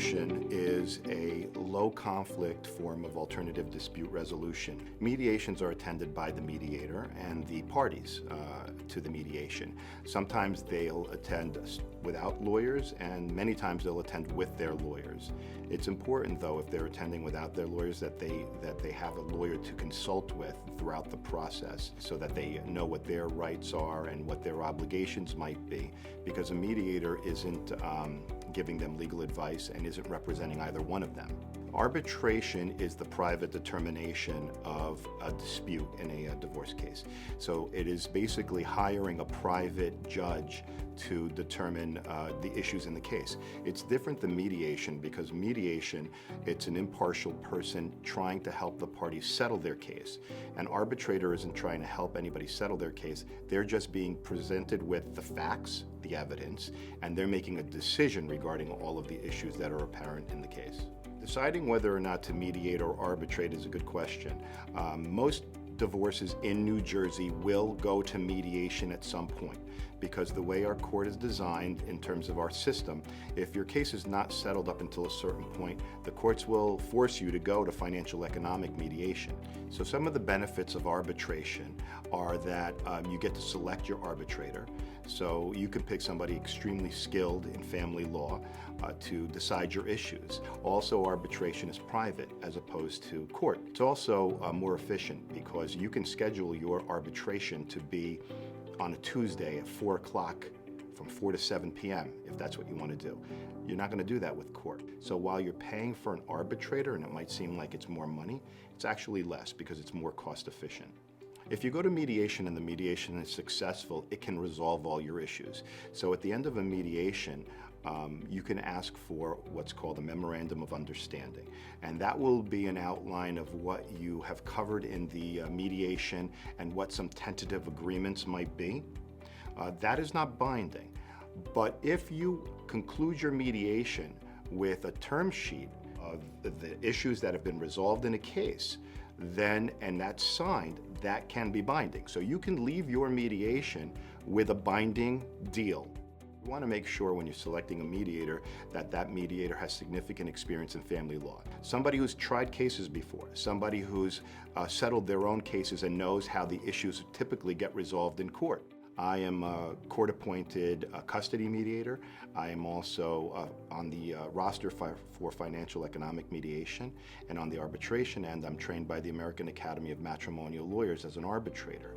Mediation is a low-conflict form of alternative dispute resolution. Mediations are attended by the mediator and the parties to the mediation. Sometimes they'll attend without lawyers, and many times they'll attend with their lawyers. It's important, though, if they're attending without their lawyers, that they have a lawyer to consult with throughout the process so that they know what their rights are and what their obligations might be, because a mediator isn't giving them legal advice and isn't representing either one of them. Arbitration is the private determination of a dispute in a divorce case. So it is basically hiring a private judge to determine the issues in the case. It's different than mediation, because mediation, it's an impartial person trying to help the parties settle their case. An arbitrator isn't trying to help anybody settle their case. They're just being presented with the facts, the evidence, and they're making a decision regarding all of the issues that are apparent in the case. Deciding whether or not to mediate or arbitrate is a good question. Most divorces in New Jersey will go to mediation at some point, because the way our court is designed in terms of our system, if your case is not settled up until a certain point, the courts will force you to go to financial economic mediation. So some of the benefits of arbitration are that you get to select your arbitrator. So you can pick somebody extremely skilled in family law to decide your issues. Also, arbitration is private as opposed to court. It's also more efficient, because you can schedule your arbitration to be on a Tuesday at 4 o'clock from 4 to 7 p.m. if that's what you want to do. You're not going to do that with court. So while you're paying for an arbitrator, and it might seem like it's more money, it's actually less, because it's more cost efficient. If you go to mediation and the mediation is successful, it can resolve all your issues. So at the end of a mediation, you can ask for what's called a memorandum of understanding. And that will be an outline of what you have covered in the mediation and what some tentative agreements might be. That is not binding. But if you conclude your mediation with a term sheet of the issues that have been resolved in a case, then, and that's signed, that can be binding. So you can leave your mediation with a binding deal. You want to make sure when you're selecting a mediator that that mediator has significant experience in family law. Somebody who's tried cases before, somebody who's settled their own cases and knows how the issues typically get resolved in court. I am a court-appointed custody mediator. I am also on the roster for financial economic mediation, and on the arbitration end, I'm trained by the American Academy of Matrimonial Lawyers as an arbitrator.